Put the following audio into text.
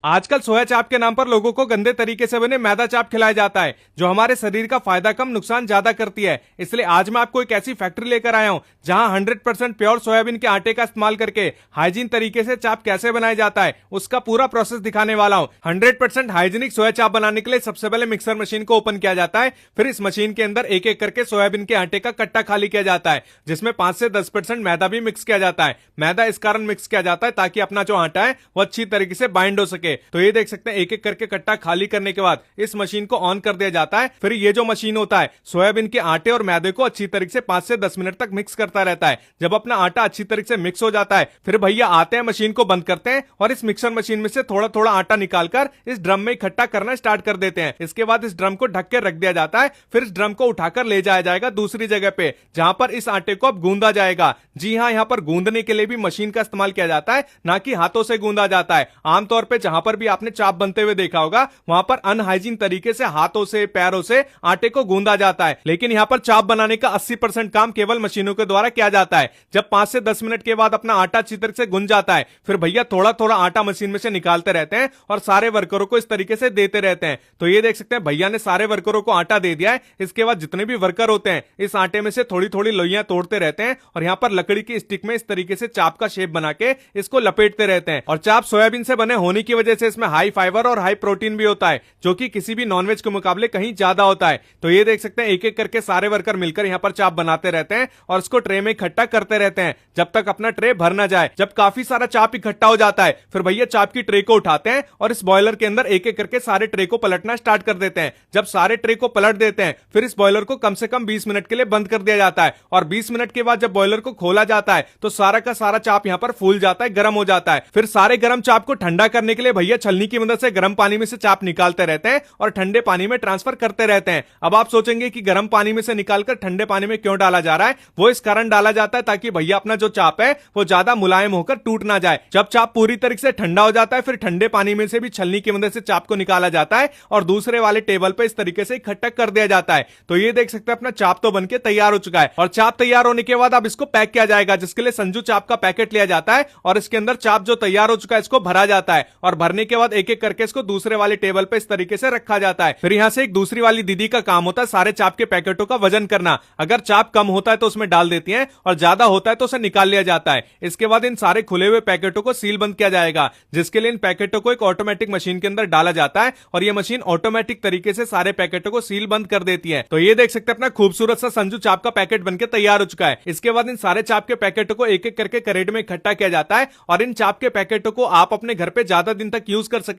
आजकल सोया चाप के नाम पर लोगों को गंदे तरीके से बने मैदा चाप खिलाया जाता है जो हमारे शरीर का फायदा कम नुकसान ज्यादा करती है। इसलिए आज मैं आपको एक ऐसी फैक्ट्री लेकर आया हूं जहां 100% प्योर सोयाबीन के आटे का इस्तेमाल करके हाइजीन तरीके से चाप कैसे बनाया जाता है उसका पूरा प्रोसेस दिखाने वाला हूं। 100% हाइजीनिक सोया चाप बनाने के लिए सबसे पहले मिक्सर मशीन को ओपन किया जाता है। फिर इस मशीन के अंदर एक एक करके सोयाबीन के आटे का कट्टा खाली किया जाता है जिसमें 5 से 10% मैदा भी मिक्स किया जाता है। मैदा इस कारण मिक्स किया जाता है ताकि अपना जो आटा है वो अच्छी तरीके से बाइंड हो सके। तो ये देख सकते हैं एक एक करके कट्टा खाली करने के बाद इस मशीन को ऑन कर दिया जाता है। फिर ये जो मशीन होता है सोयाबीन के आटे और मैदे को अच्छी तरीके से 5 से 10 मिनट तक मिक्स करता रहता है। जब अपना आटा अच्छी तरीके से मिक्स हो जाता है फिर भैया आते हैं, मशीन को बंद करते हैं और इस मिक्सर मशीन में से थोड़ा थोड़ा आटा निकालकर इस ड्रम में इकट्ठा करना स्टार्ट कर देते हैं। इसके बाद इस ड्रम को ढक के रख दिया जाता है। फिर इस ड्रम को उठाकर ले जाया जाएगा दूसरी जगह पे जहां पर इस आटे को अब गूंदा जाएगा। जी हां, यहां पर गूंदने के लिए भी मशीन का इस्तेमाल किया जाता है, ना कि हाथों से गूंदा जाता है। आमतौर पर जहां पर भी आपने चाप बनते हुए देखा होगा वहां पर अनहाइजीन तरीके से हाथों से पैरों से आटे को गूंदा जाता है, लेकिन यहां पर चाप बनाने का 80% काम केवल मशीनों के द्वारा किया जाता है। जब 5 से 10 मिनट के बाद अपना आटा अच्छी तरह से गुंज जाता है फिर भैया थोड़ा थोड़ा आटा मशीन में से निकालते रहते हैं और सारे वर्करों को इस तरीके से देते रहते हैं। तो ये देख सकते हैं भैया ने सारे वर्करों को आटा दे दिया है। इसके बाद जितने भी वर्कर होते हैं इस आटे में से थोड़ी थोड़ी लोइयां तोड़ते रहते हैं और यहां पर लकड़ी की स्टिक में इस तरीके से चाप का शेप बना के इसको लपेटते रहते हैं। और चाप सोयाबीन से बने होने की वजह से इसमें हाई फाइबर और हाई प्रोटीन भी होता है जो कि किसी भी नॉनवेज के मुकाबले कहीं ज्यादा होता है। तो ये देख सकते हैं एक एक करके सारे वर्कर मिलकर यहां पर चाप बनाते रहते हैं और इसको ट्रे में इकट्ठा करते रहते हैं जब तक अपना ट्रे भर ना जाए। जब काफी सारा चाप इकट्ठा हो जाता है फिर भैया चाप की ट्रे को उठाते हैं और इस बॉयलर के अंदर एक एक करके सारे ट्रे को पलटना स्टार्ट कर देते हैं। जब सारे ट्रे को पलट देते हैं फिर इस बॉयलर को कम से कम 20 मिनट के लिए बंद कर दिया जाता है और 20 मिनट के बाद जब बॉयलर को खोला जाता है तो सारा का सारा चाप यहां पर फूल जाता है, गर्म हो जाता है। फिर सारे गर्म चाप को ठंडा करने के लिए भैया छलनी की मदद से गर्म पानी में से चाप निकालते रहते हैं और ठंडे पानी में ट्रांसफर करते रहते हैं। अब आप सोचेंगे कि गर्म पानी में से निकालकर ठंडे पानी में क्यों डाला जा रहा है? वो इस कारण डाला जाता है ताकि भैया अपना जो चाप है वो ज्यादा मुलायम होकर टूट ना जाए। जब चाप पूरी तरीके से ठंडा हो जाता है फिर ठंडे पानी में से भी छलनी की मदद से चाप को निकाला जाता है और दूसरे वाले टेबल पे इस तरीके से इकट्ठा कर दिया जाता है। तो ये देख सकते हैं अपना चाप तो बनके तैयार हो चुका है और चाप तैयार होने के बाद अब इसको पैक किया जाएगा जिसके लिए संजू चाप का पैकेट लिया जाता है और इसके अंदर चाप जो तैयार हो चुका है इसको भरा जाता है और भरने के बाद एक एक करके इसको दूसरे वाले टेबल पे इस तरीके से रखा जाता है। फिर यहां से एक दूसरी वाली दीदी का काम होता है सारे चाप के पैकेटों का वजन करना। अगर चाप कम होता है तो उसमें डाल देती हैं और ज्यादा होता है तो उसे निकाल लिया जाता है। इसके बाद इन सारे खुले हुए पैकेटों को सील बंद किया जाएगा जिसके लिए इन पैकेटों को एक ऑटोमेटिक मशीन के अंदर डाला जाता है और यह मशीन ऑटोमेटिक तरीके से सारे पैकेटों को सील बंद कर देती है। तो ये देख सकते हैं अपना खूबसूरत सा संजू चाप का पैकेट बनकर तैयार हो चुका है। इसके बाद इन सारे चाप के पैकेटों को एक एक करके करेट में इकट्ठा किया जाता है और इन चाप के पैकेटों को आप अपने घर पे ज्यादा दिन तक यूज कर सकते